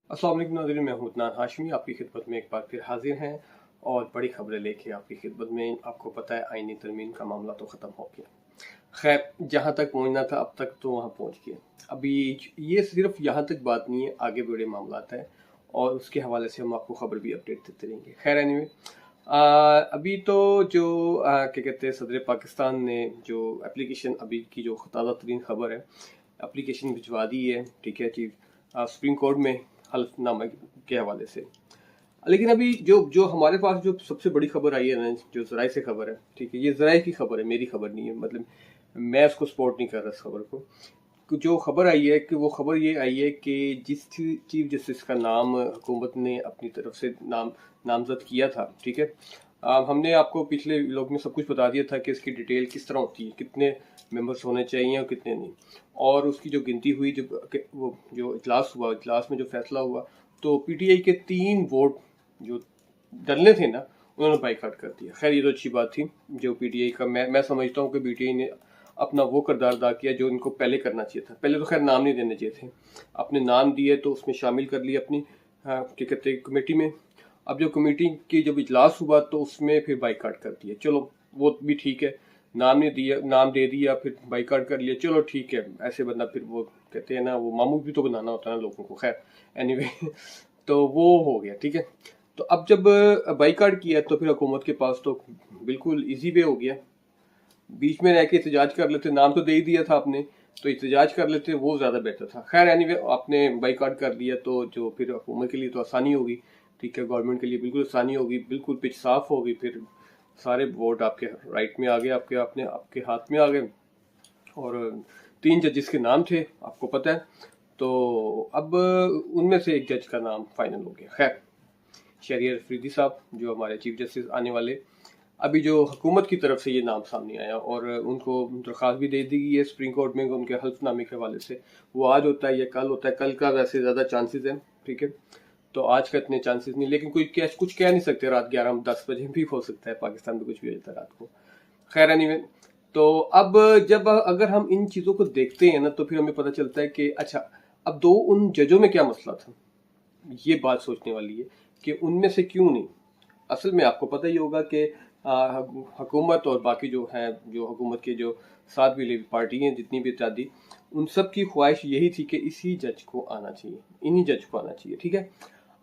अस्सलाम वालेकुम नाज़रीन, मैं हूं अदनान हाशमी आपकी खिदमत में एक बार फिर हाजिर हैं और बड़ी खबरें लेके आपकी खिदमत में। आपको पता है आईनी तरमीम का मामला तो ख़त्म हो गया। खैर, जहां तक पहुंचना था अब तक तो वहां पहुंच गया। अभी ये सिर्फ यहाँ तक बात नहीं है, आगे बड़े मामला है और उसके हवाले से हम आपको खबर भी अपडेट देते रहेंगे। खैर एनीवे, अभी तो जो क्या कहते हैं, सदर पाकिस्तान ने जो एप्लीकेशन, अभी की जो ताज़ा तरीन खबर है, एप्लीकेशन भिजवा दी है, ठीक है चीफ सुप्रीम कोर्ट में हल्फनामा के हवाले से। लेकिन अभी जो जो हमारे पास जो सबसे बड़ी खबर आई है ना, जो जराए से खबर है, ठीक है, ये जराए की खबर है, मेरी खबर नहीं है। मतलब मैं उसको सपोर्ट नहीं कर रहा इस खबर को। जो खबर आई है कि वो खबर ये आई है कि जिस चीफ जस्टिस का नाम हुकूमत ने अपनी तरफ से नामजद किया था, ठीक है, हमने आपको पिछले व्लॉग में सब कुछ बता दिया था कि इसकी डिटेल किस तरह होती है, कितने मेंबर्स होने चाहिए और कितने नहीं, और उसकी जो गिनती हुई, वो जो इजलास हुआ, इजलास में जो फैसला हुआ, तो पीटीआई के 3 वोट जो डलने थे ना, उन्होंने बाइकआउट कर दिया। खैर, ये तो अच्छी बात थी। जो पीटीआई का, मैं समझता हूँ कि पीटीआई ने अपना वो किरदार अदा किया जो इनको पहले करना चाहिए था। पहले तो खैर नाम नहीं देने चाहिए थे, अपने नाम दिए तो उसमें शामिल कर लिया अपनी क्या कहते हैं कमेटी में। अब जो कमेटी की जब इजलास हुआ तो उसमें फिर बाइकआउट कर दिया। चलो वो भी ठीक है, नाम नहीं दिया, नाम दे दिया, फिर बाइकआउट कर लिया, चलो ठीक है। ऐसे बंदा फिर वो कहते हैं ना, वो मामूल भी तो बनाना होता है ना लोगों को। खैर एनीवे तो वो हो गया, ठीक है। तो अब जब बाइकआउट किया तो फिर हुकूमत के पास तो बिल्कुल इजी वे हो गया, बीच में रह के एहतजाज कर लेते। नाम तो दे ही दिया था आपने, तो एहतजाज कर लेते, वो ज़्यादा बेहतर था। खैर एनीवे, आपने बाइकआउट कर दिया तो जो फिर हुकूमत के लिए तो आसानी होगी, ठीक है, गवर्नमेंट के लिए बिल्कुल आसानी होगी, बिल्कुल पिच साफ होगी, फिर सारे वोट आपके राइट में आ गए, आपके हाथ में आ गए। और 3 जजेस के नाम थे, आपको पता है। तो अब उनमें से एक जज का नाम फाइनल हो गया। खैर, शहरियार अफरीदी साहब जो हमारे चीफ जस्टिस आने वाले, अभी जो हुकूमत की तरफ से ये नाम सामने आया और उनको दरख्वास्त भी दे दी गई है सुप्रीम कोर्ट में उनके हल्फनामे के हवाले से। वो आज होता है या कल होता है, कल का वैसे ज़्यादा चांसेस हैं, ठीक है, तो आज का इतने चांसेस नहीं, लेकिन कोई कुछ कह नहीं सकते, रात 11-10 बजे भी हो सकता है, पाकिस्तान में कुछ भी हो जाता है रात को। खैर एनीवे, तो अब जब अगर हम इन चीज़ों को देखते हैं ना, तो फिर हमें पता चलता है कि अच्छा, अब उन जजों में क्या मसला था, ये बात सोचने वाली है कि उनमें से क्यों नहीं। असल में आपको पता ही होगा कि हुकूमत और बाकी जो है, जो हुकूमत के जो साथ भी पार्टी हैं, जितनी भी इत्यादि, उन सब की ख्वाहिश यही थी कि इसी जज को आना चाहिए, इन्हीं जज को आना चाहिए, ठीक है।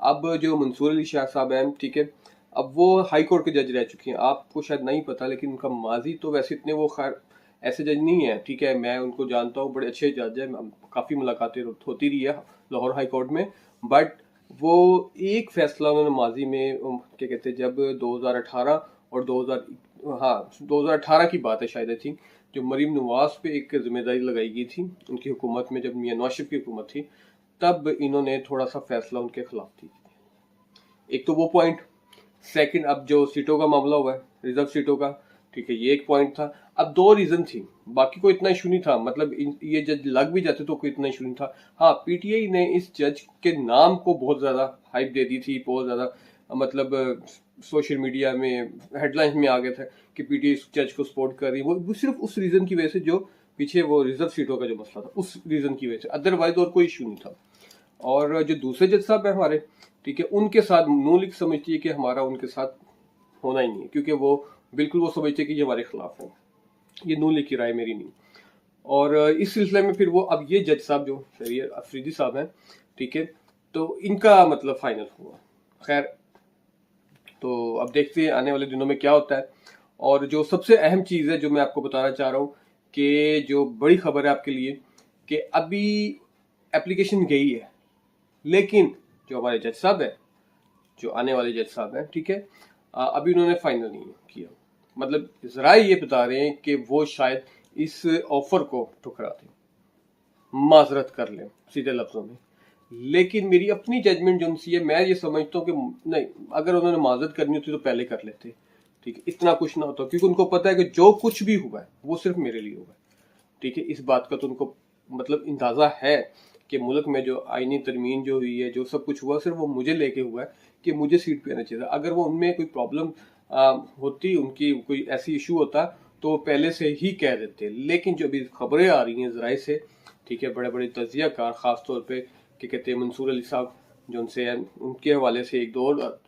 अब जो मंसूर अली शाह साहब हैं, ठीक है, अब वो हाई कोर्ट के जज रह चुके हैं। आपको शायद नहीं पता, लेकिन उनका माजी तो वैसे इतने वो खैर ऐसे जज नहीं है, ठीक है, मैं उनको जानता हूँ, बड़े अच्छे जज हैं, काफ़ी मुलाकातें होती रही है लाहौर हाई कोर्ट में। बट वो एक फैसला उन्होंने माजी में क्या कहते हैं, जब 2018 और 2018 की बात है शायद, आई थिंक, जो मरीम नवाज पे एक जिम्मेदारी लगाई गई थी उनकी हुकूमत में, जब मियां नवाज शरीफ की हुकूमत थी, तब इन्होंने थोड़ा सा फैसला उनके खिलाफ थी। एक तो वो पॉइंट। सेकंड, अब जो सीटों का मामला हुआ है, रिजर्व सीटों का, ठीक है, ये एक पॉइंट था। अब 2 रीजन थी, बाकी कोई इतना इशू नहीं था। मतलब ये जज लग भी जाते तो कोई इतना इशू नहीं था। हाँ, पीटीआई ने इस जज के नाम को बहुत ज्यादा हाइप दे दी थी, बहुत ज्यादा, मतलब सोशल मीडिया में हेडलाइंस में आ गया था कि पीटीआई इस जज को सपोर्ट कर रही है। वो सिर्फ उस रीजन की वजह से, जो पीछे वो रिजर्व सीटों का जो मसला था, उस रीजन की वजह से, अदरवाइज और कोई इशू नहीं था। और जो दूसरे जज साहब हैं हमारे, ठीक है, उनके साथ नून लीग समझती है कि हमारा उनके साथ होना ही नहीं है, क्योंकि वो बिल्कुल वो समझते हैं कि ये हमारे खिलाफ है। ये नून लीग की राय, मेरी नहीं। और इस सिलसिले में फिर वो, अब ये जज साहब जो शहरियार अफरीदी साहब हैं, ठीक है, तो इनका मतलब फाइनल हुआ। खैर, तो अब देखते हैं आने वाले दिनों में क्या होता है। और जो सबसे अहम चीज़ है जो मैं आपको बताना चाह रहा हूँ, कि जो बड़ी खबर है आपके लिए, कि अभी एप्लीकेशन गई है, लेकिन जो हमारे जज साहब है, जो आने वाले जज साहब हैं, ठीक है, अभी उन्होंने फाइनल नहीं किया। मतलब जराए ये बता रहे हैं कि वो शायद इस ऑफर को ठुकरा दें, माजरत कर लें सीधे लफ्जों में। लेकिन मेरी अपनी जजमेंट जो उनसी है, मैं ये समझता हूँ कि नहीं, अगर उन्होंने माजरत करनी होती तो पहले कर लेते, ठीक है, इतना कुछ ना होता, क्योंकि उनको पता है कि जो कुछ भी हुआ है वो सिर्फ मेरे लिए हुआ है, ठीक है। इस बात का तो उनको मतलब अंदाजा है कि मुल्क में जो आईनी तरमीम जो हुई है, जो सब कुछ हुआ, सिर्फ वो मुझे लेके हुआ है कि मुझे सीट पे आना चाहिए था। अगर वो उनमें कोई प्रॉब्लम होती, उनकी कोई ऐसी इशू होता, तो वो पहले से ही कह देते। लेकिन जो अभी खबरें आ रही हैं जराए से, ठीक है, बड़े बड़े तजिया कार, खासतौर पर क्या कहते हैं मंसूर अली साहब, जो उनसे है उनके हवाले से एक दो और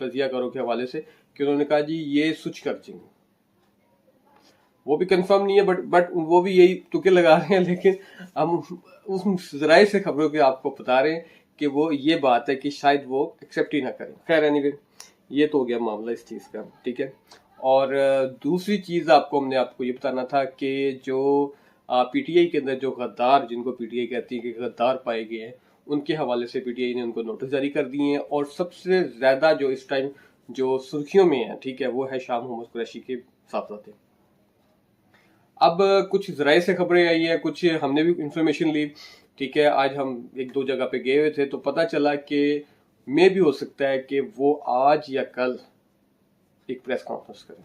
तजियाकारों के हवाले से कि उन्होंने कहा जी ये स्विच कर देंगे। वो भी कंफर्म नहीं है, बट वो भी यही तुक्के लगा रहे हैं, लेकिन हम उस जराए से खबरों के आपको बता रहे हैं कि वो ये बात है कि शायद वो एक्सेप्ट ही ना करें। खैर एनीवे, ये तो हो गया मामला इस चीज़ का, ठीक है। और दूसरी चीज़ हमने आपको ये बताना था कि जो पीटीआई के अंदर जो गद्दार, जिनको पीटीआई कहती है कि गद्दार पाए गए हैं, उनके हवाले से पीटीआई ने उनको नोटिस जारी कर दिए हैं। और सबसे ज़्यादा जो इस टाइम जो सुर्खियों में है, ठीक है, वो है शाह मोहम्मद कुरैशी के साहबजादे। अब कुछ जराए से खबरें आई है, कुछ हमने भी इंफॉर्मेशन ली, ठीक है। आज हम एक दो जगह पे गए हुए थे तो पता चला कि मे भी हो सकता है कि वो आज या कल एक प्रेस कॉन्फ्रेंस करें।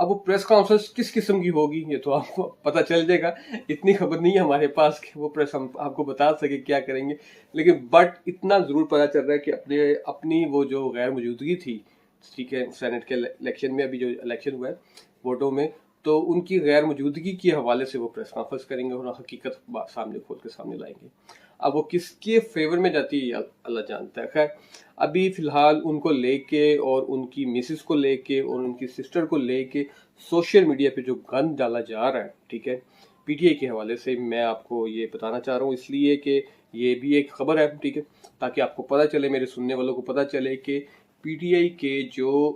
अब वो प्रेस कॉन्फ्रेंस किस किस्म की होगी ये तो आपको पता चल जाएगा। इतनी खबर नहीं है हमारे पास कि वो प्रेस हम आपको बता सके क्या करेंगे, लेकिन बट इतना जरूर पता चल रहा है कि अपनी वो जो गैर मौजूदगी थी, ठीक है, सेनेट के इलेक्शन में, अभी जो इलेक्शन हुआ है वोटों में, तो उनकी गैर मौजूदगी के हवाले से वो प्रेस कॉन्फ्रेंस करेंगे और हकीकत सामने खोल के सामने लाएंगे। अब वो किसके फेवर में जाती है अल्लाह जानता है। खैर अभी फिलहाल उनको लेके और उनकी मिसेस को लेके और उनकी सिस्टर को लेके सोशल मीडिया पे जो गंद डाला जा रहा है, ठीक है, पीटीआई के हवाले से मैं आपको ये बताना चाह रहा हूँ, इसलिए कि ये भी एक खबर है, ठीक है, ताकि आपको पता चले, मेरे सुनने वालों को पता चले कि पीटीआई के जो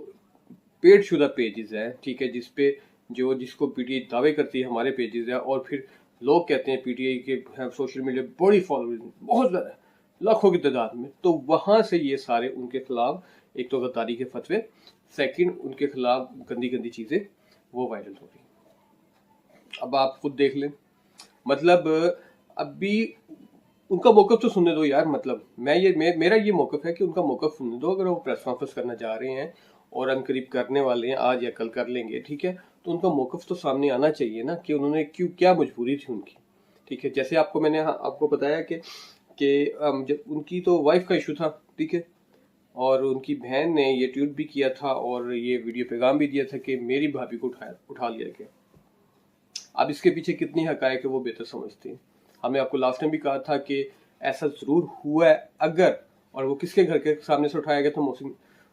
पेड शुदा पेजेस हैं, ठीक है, जिसपे जिसको पीटीआई दावे करती है हमारे पेजेस है, और फिर लोग कहते हैं पीटीआई के सोशल मीडिया बड़ी फॉलोअर्स बहुत ज़्यादा, लाखों की तादाद में, तो वहां से ये सारे उनके खिलाफ, एक तो गद्दारी के फतवे, सेकंड उनके खिलाफ गंदी गंदी चीजें वो वायरल हो रही। अब आप खुद देख लें, मतलब अभी उनका मौकफ तो सुनने दो यार। मतलब मेरा ये मौकफ है कि उनका मौकफ सुनने दो। अगर वो प्रेस कॉन्फ्रेंस करना जा रहे हैं और अनकरीब करने वाले हैं, आज या कल कर लेंगे, ठीक है, तो उनका मौकफ तो सामने आना चाहिए ना कि उन्होंने क्या मजबूरी थी उनकी, ठीक है। जैसे मैंने आपको बताया कि जब उनकी तो वाइफ का इशू था, ठीक है, और उनकी बहन ने ये ट्वीट भी किया था और ये वीडियो पैगाम भी दिया था कि मेरी भाभी को उठा लिया गया। अब इसके पीछे कितनी हकायक है वो बेहतर समझते हैं। हमने आपको लास्ट टाइम भी कहा था कि ऐसा जरूर हुआ है अगर, और वो किसके घर के सामने से उठाया गया था,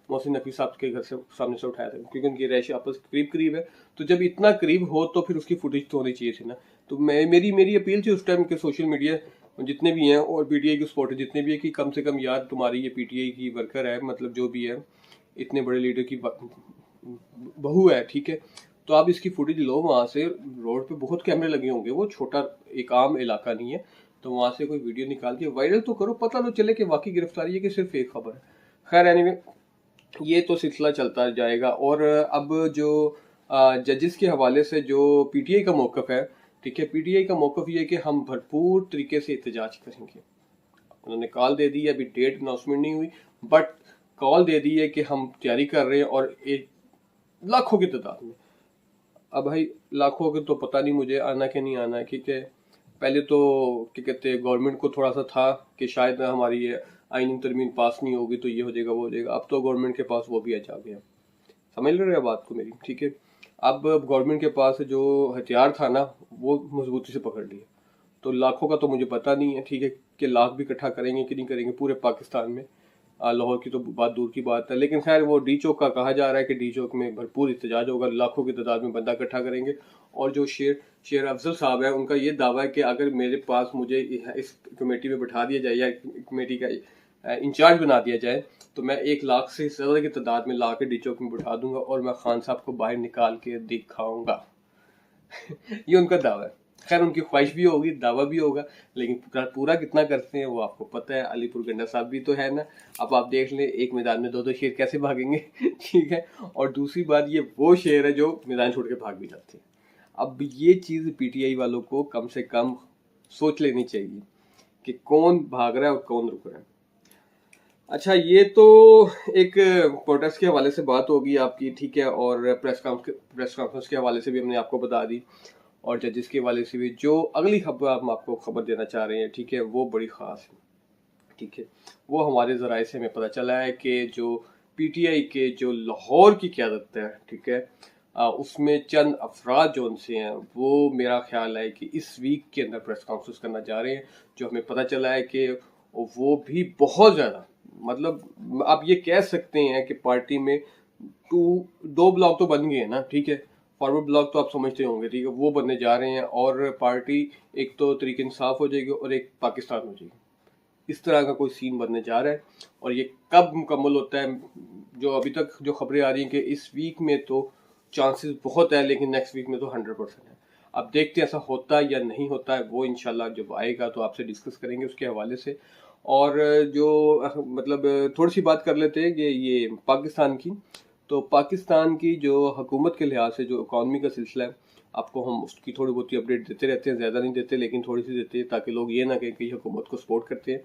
मोहसिन नकवी साहब के घर से सामने से उठाया था, क्योंकि उनकी रैश आपस करीब करीब है। तो जब इतना करीब हो तो फिर उसकी फुटेज तो होनी चाहिए थी ना। तो मेरी अपील थी उस टाइम के सोशल मीडिया जितने भी हैं और पीटीआई के सपोर्टर जितने भी है कि कम से कम यार तुम्हारी ये पीटीआई की वर्कर है, मतलब जो भी है, इतने बड़े लीडर की बहू है, ठीक है, तो आप इसकी फुटेज लो वहां से। रोड पे बहुत कैमरे लगे होंगे, वो छोटा एक आम इलाका नहीं है, तो वहां से कोई वीडियो निकाल के वायरल तो करो, पता तो चले कि वाकई गिरफ्तारी है कि सिर्फ एक खबर है। खैर एनीवे, ये तो सिलसिला चलता जाएगा। और अब जो जजेस के हवाले से जो पीटीआई का मौकफ है, ठीक है, पीटीआई का मौकफ ये है कि हम भरपूर तरीके से एहतजाज करेंगे। उन्होंने कॉल दे दी है, अभी डेट अनाउंसमेंट नहीं हुई, बट कॉल दे दी है कि हम तैयारी कर रहे हैं, और एक लाखों की तादाद में। अब भाई लाखों के तो पता नहीं मुझे आना कि नहीं आना है, ठीक है। पहले तो क्या कहते हैं, गवर्नमेंट को थोड़ा सा था कि शायद हमारी ये आईनी तरमीम पास नहीं होगी तो ये हो जाएगा वो हो जाएगा। अब तो गवर्नमेंट के पास वो भी आ जा गया, समझ रहे हैं बात को मेरी, ठीक है। अब गवर्नमेंट के पास जो हथियार था ना वो मजबूती से पकड़ लिया। तो लाखों का तो मुझे पता नहीं है, ठीक है, कि लाख भी इकट्ठा करेंगे कि नहीं करेंगे पूरे पाकिस्तान में। लाहौर की तो बात दूर की बात है, लेकिन खैर वो डी चौक का कहा जा रहा है कि डी चौक में भरपूर एहतजाज होगा, लाखों की तादाद में बंदा इकट्ठा करेंगे। और जो शेर अफजल साहब है, उनका ये दावा है कि अगर मेरे पास मुझे इस कमेटी में बैठा दिया जाए या कमेटी का इंचार्ज बना दिया जाए तो मैं 1 लाख से ज्यादा की तादाद में ला के डी चौक में बैठा दूंगा और मैं खान साहब को बाहर निकाल के दिखाऊंगा। ये उनका दावा है। खैर उनकी ख्वाहिश भी होगी, दावा भी होगा, लेकिन पूरा कितना करते हैं वो आपको पता है। अलीपुर गंडा साहब भी तो है ना। अब आप देख लें एक मैदान में 2-2 शेर कैसे भागेंगे, ठीक है। और दूसरी बात, ये वो शेर है जो मैदान छोड़ के भाग भी जाते हैं। अब ये चीज पीटीआई वालों को कम से कम सोच लेनी चाहिए कि कौन भाग रहा है और कौन रुक रहा है। अच्छा, ये तो एक प्रोटेस्ट के हवाले से बात होगी आपकी, ठीक है, और प्रेस कॉन्फ्रेंस के हवाले से भी हमने आपको बता दी, और जजेस के वाले से भी। जो अगली खबर हम आपको खबर देना चाह रहे हैं, ठीक है, वो बड़ी ख़ास है, ठीक है। वो हमारे ज़राए से हमें पता चला है कि जो पीटीआई के जो लाहौर की क़यादत है, ठीक है, उसमें चंद अफराद जो उनसे हैं वो मेरा ख्याल है कि इस वीक के अंदर प्रेस कॉन्फ्रेंस करना जा रहे हैं। जो हमें पता चला है कि और वो भी बहुत ज़्यादा, मतलब आप ये कह सकते हैं कि पार्टी में दो ब्लॉक तो बन गए हैं ना, ठीक है। फॉरवर्ड ब्लॉक तो आप समझते होंगे, ठीक है, वो बनने जा रहे हैं और पार्टी एक तो तरीके इंसाफ हो जाएगी और एक पाकिस्तान हो जाएगी। इस तरह का कोई सीन बनने जा रहा है और ये कब मुकम्मल होता है, जो अभी तक जो खबरें आ रही हैं कि इस वीक में तो चांसेस बहुत है, लेकिन नेक्स्ट वीक में तो 100% है। अब देखते हैं ऐसा होता है या नहीं होता है, वो इंशाल्लाह जब आएगा तो आपसे डिस्कस करेंगे उसके हवाले से। और जो मतलब थोड़ी सी बात कर लेते हैं कि ये पाकिस्तान की, तो पाकिस्तान की जो हुकूमत के लिहाज से जो इकॉनमी का सिलसिला है, आपको हम उसकी थोड़ी बहुत ही अपडेट देते रहते हैं, ज़्यादा नहीं देते लेकिन थोड़ी सी देते हैं ताकि लोग ये ना कहें कि हुकूमत को सपोर्ट करते हैं।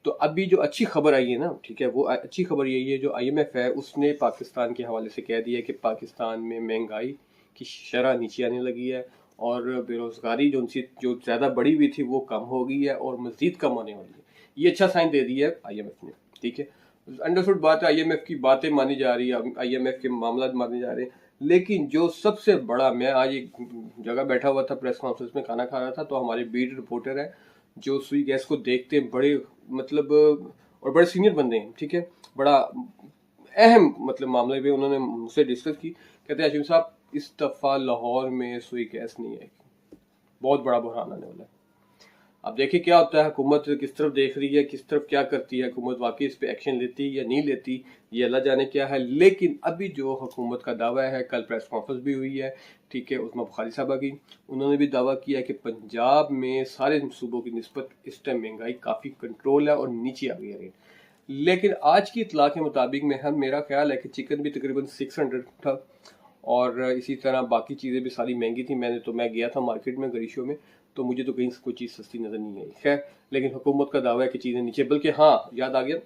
तो अभी जो अच्छी खबर आई है ना, ठीक है, वो अच्छी खबर यही है, जो IMF है उसने पाकिस्तान के हवाले से कह दिया है कि पाकिस्तान में महंगाई की शरह नीचे आने लगी है और बेरोजगारी जो उनसी जो ज़्यादा बढ़ी हुई थी वो कम हो गई है और मज़ीद कम होने वाली है। ये अच्छा साइन दे दिया है IMF ने, ठीक है। अंडरस्टूड बात है, IMF की बातें मानी जा रही है, IMF के मामला माने जा रहे हैं, लेकिन जो सबसे बड़ा, मैं आज एक जगह बैठा हुआ था प्रेस कॉन्फ्रेंस में खाना खा रहा था, तो हमारे बीट रिपोर्टर है जो सुई गैस को देखते हैं, बड़े मतलब और बड़े सीनियर बंदे हैं, ठीक है, बड़ा अहम मतलब मामले पे उन्होंने मुझसे डिस्कस की। कहते हैं आशिम साहब इस दफ़ा लाहौर में सुई गैस नहीं आएगी, बहुत बड़ा बुरहान आने वाला है। अब देखिए क्या होता है, हुकूमत किस तरफ देख रही है, किस तरफ क्या करती है, हुकूमत वाकई इस पे एक्शन लेती है या नहीं लेती, ये अल्लाह जाने क्या है। लेकिन अभी जो हुकूमत का दावा है, कल प्रेस कॉन्फ्रेंस भी हुई है, ठीक है, उसमें बुखारी साहबा की, उन्होंने भी दावा किया कि पंजाब में सारे सूबों की निस्बत इस टाइम महंगाई काफ़ी कंट्रोल है और नीचे आ गई है रेट। लेकिन आज की इतला के मुताबिक में हम, मेरा ख्याल है कि चिकन भी तकरीबन 600 था और इसी तरह बाकी चीज़ें भी सारी महंगी थी। मैं गया था मार्केट में गरीशों में, तो मुझे तो कहीं कोई चीज़ सस्ती नज़र नहीं आई। खैर, लेकिन हुकूमत का दावा है कि चीज़ें नीचे, बल्कि हाँ याद आ गया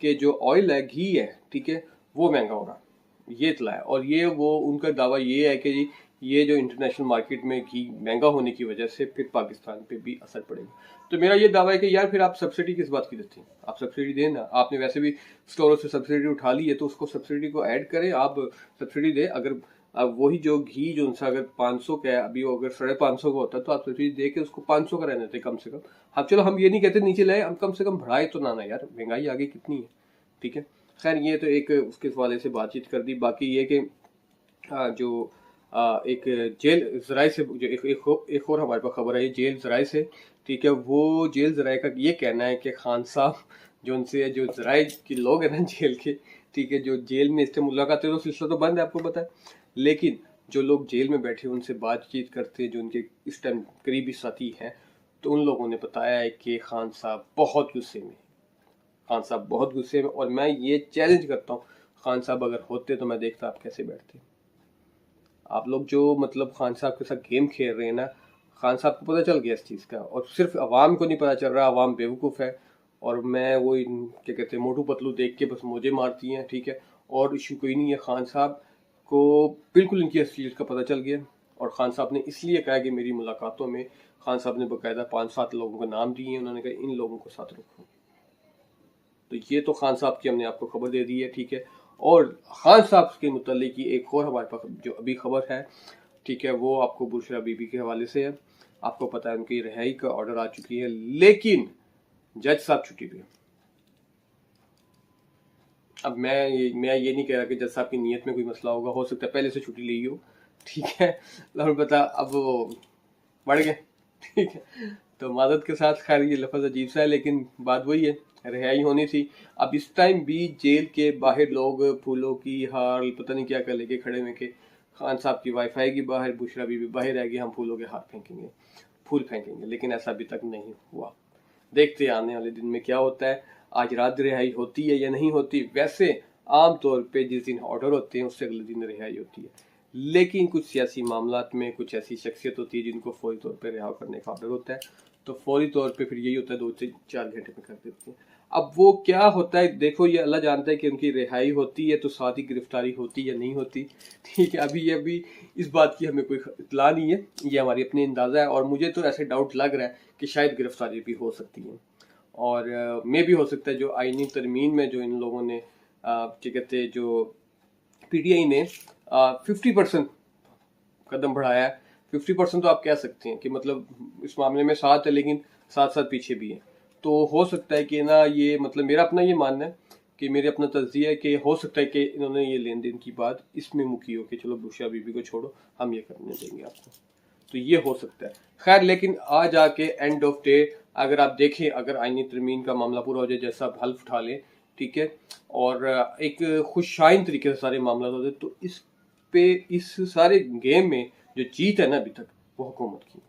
कि जो ऑयल है, घी है, ठीक है, वो महंगा हो रहा है, ये इतला है। और ये वो उनका दावा ये है कि ये जो इंटरनेशनल मार्केट में घी महंगा होने की वजह से फिर पाकिस्तान पे भी असर पड़ेगा। तो मेरा ये दावा है कि यार फिर आप सब्सिडी किस बात की देते हैं, आप सब्सिडी दें ना, आपने वैसे भी स्टोरों से सब्सिडी उठा ली है तो उसको सब्सिडी को ऐड करें, आप सब्सिडी दें। अगर अब वही जो घी जो उनसा अगर 500 का है अभी, वो अगर 550 का होता है तो आप सब्सिडी दे के उसको 500 का रहने देते कम से कम। हाँ चलो, हम ये नहीं कहते नीचे लाए, हम कम से कम बढ़ाए तो ना यार, महंगाई आगे कितनी है, ठीक है। खैर, ये तो एक उसके हवाले से बातचीत कर दी। बाकी ये कि जो एक जेल जराए से जो एक और हमारे पास खबर आई जेल जराए से, ठीक है, वो जेल जराए का ये कहना है कि खान साहब जो उनसे जो जराए के लोग हैं ना जेल के, ठीक है, जो जेल में इससे मुलाकातें तो सिलसिला तो बंद है आपको पता है, लेकिन जो लोग जेल में बैठे उनसे बातचीत करते हैं, जो उनके इस टाइम करीबी साथी हैं, तो उन लोगों ने बताया है कि खान साहब बहुत गुस्से में, खान साहब बहुत गुस्से में। और मैं ये चैलेंज करता हूँ, खान साहब अगर होते तो मैं देखता आप कैसे बैठते। आप लोग जो मतलब खान साहब के साथ गेम खेल रहे हैं ना, खान साहब को पता चल गया इस चीज़ का, और सिर्फ अवाम को नहीं पता चल रहा, अवाम बेवकूफ़ है। और मैं वो क्या कहते हैं मोटू पतलू देख के बस मुझे मारती हैं, ठीक है, और इशू कोई नहीं है। खान साहब को बिल्कुल इनकी असलियत का पता चल गया और खान साहब ने इसलिए कहा कि मेरी मुलाकातों में खान साहब ने बाकायदा 5-7 लोगों के नाम दिए हैं, उन्होंने कहा इन लोगों को साथ रखो। तो ये तो खान साहब की हमने आपको खबर दे दी है, ठीक है। और खान साहब के मुतल्लिक की एक और हमारे पास जो अभी खबर है, ठीक है, वो आपको बुशरा बीबी के हवाले से है। आपको पता है उनकी रिहाई का ऑर्डर आ चुकी है, लेकिन जज साहब छुट्टी पे। अब मैं ये नहीं कह रहा कि जज साहब की नीयत में कोई मसला होगा, हो सकता है पहले से छुट्टी ली हो, ठीक है, लेकिन पता अब वो बढ़ गए, ठीक है। तो माजरत के साथ, खैर ये लफ्ज़ अजीब सा है लेकिन बात वही है, रिहाई होनी थी। अब इस टाइम भी जेल के बाहर लोग फूलों की हार पता नहीं क्या कर लेके खड़े हुए के, खान साहब की वाईफाई की बाहर बुशरा बीबी बाहर आएगी, हम फूलों के हार फेंकेंगे, फूल फेंकेंगे, लेकिन ऐसा अभी तक नहीं हुआ। देखते आने वाले दिन में क्या होता है, आज रात रिहाई होती है या नहीं होती। वैसे आम तौर पे जिस दिन ऑर्डर होते हैं उससे अगले दिन रिहाई होती है, लेकिन कुछ सियासी मामलात में कुछ ऐसी शख्सियत होती है जिनको फौरी तौर पर रिहा करने का ऑर्डर होता है, तो फौरी तौर पे फिर यही होता है 2 से 4 घंटे में कर देते हैं। अब वो क्या होता है देखो, ये अल्लाह जानता है कि उनकी रिहाई होती है तो साथ ही गिरफ्तारी होती या नहीं होती, ठीक है। अभी इस बात की हमें कोई इतला नहीं है, ये हमारी अपनी अंदाज़ा है, और मुझे तो ऐसे डाउट लग रहा है कि शायद गिरफ्तारी भी हो सकती है, और मे भी हो सकता है जो आईनी तरमीम में जो इन लोगों ने क्या कहते जो PTI ने 50% कदम बढ़ाया है। 50% तो आप कह सकते हैं कि मतलब इस मामले में साथ है लेकिन साथ साथ पीछे भी है, तो हो सकता है कि ना ये मतलब मेरा अपना ये मानना है कि मेरे अपना तज्जिया है कि हो सकता है कि इन्होंने ये लेन देन की बात इसमें मुकी हो कि चलो बुशरा बीबी को छोड़ो, हम ये करने देंगे आपको, तो ये हो सकता है। खैर लेकिन आ जाके एंड ऑफ डे अगर आप देखें, अगर आईनी तरमीम का मामला पूरा हो जाए, जैसा आप हल्फ उठा लें, ठीक है, और एक खुशाइन तरीके से सारे मामला हो जाए, तो इस पे इस सारे गेम में जो जीत है ना अभी तक, वो हुकूमत की,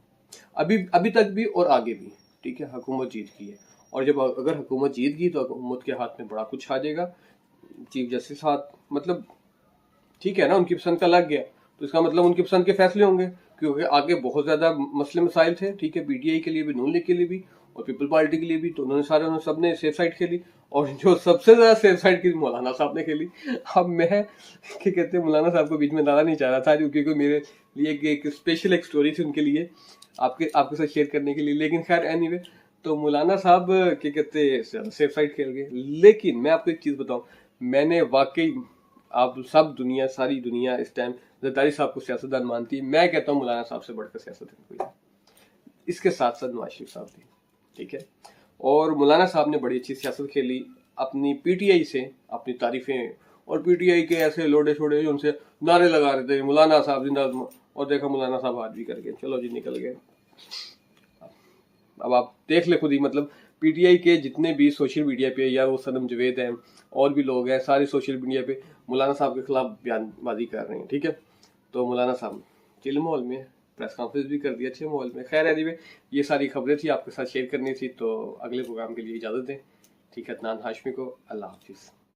अभी तक भी और आगे भी, ठीक है, हुकूमत जीत की है। और जब अगर हुकूमत जीत गई तो हुकूमत के हाथ में बड़ा कुछ आ जाएगा। चीफ जस्टिस हाथ मतलब ठीक है ना, उनकी पसंद का लग गया तो इसका मतलब उनकी पसंद के फैसले होंगे, क्योंकि आगे बहुत ज्यादा मसले मसाइल थे, ठीक है, पीटीआई के लिए भी, नून लीग के लिए भी और पीपल पार्टी के लिए भी, तो उन्होंने सबने सेफ साइड खेली, और जो सबसे ज्यादा सेफ साइड की मौलाना साहब ने खेली। अब मैं क्या कहते हैं मौलाना साहब को बीच में डाला नहीं चाह रहा था, क्योंकि मेरे लिए एक स्पेशल एक स्टोरी थी उनके लिए आपके साथ शेयर करने के लिए, लेकिन खैर एनीवे, तो मौलाना साहब क्या कहते सेफ साइड खेल गए। लेकिन मैं आपको एक चीज बताऊं, मैंने वाकई, आप सब दुनिया, सारी दुनिया इस टाइम जरदारी साहब को सियासतदान मानती है, मैं कहता हूँ मौलाना साहब से बढ़कर सियासतदान कोई, इसके साथ साथ नवाज शरीफ साहब भी, ठीक है। और मौलाना साहब ने बड़ी अच्छी सियासत खेली, अपनी पीटीआई से अपनी तारीफें, और पीटीआई के ऐसे लोडे छोड़े उनसे नारे लगा रहे थे मौलाना साहब जिंदाबाद, और देखा मौलाना साहब हाथ भी कर गए, चलो जी निकल गए। अब आप देख ले खुद ही, मतलब पीटीआई के जितने भी सोशल मीडिया पे, या वो सनम जवेद हैं और भी लोग हैं, सारे सोशल मीडिया पे मौलाना साहब के खिलाफ बयानबाजी कर रहे हैं, ठीक है। तो मौलाना साहब चिल माहौल में प्रेस कॉन्फ्रेंस भी कर दी अच्छे माहौल में। खैर एनीवे, ये सारी खबरें थी आपके साथ शेयर करनी थी, तो अगले प्रोग्राम के लिए इजाज़त दें, ठीक है। अदनान हाशमी को अल्लाह हाफिज़।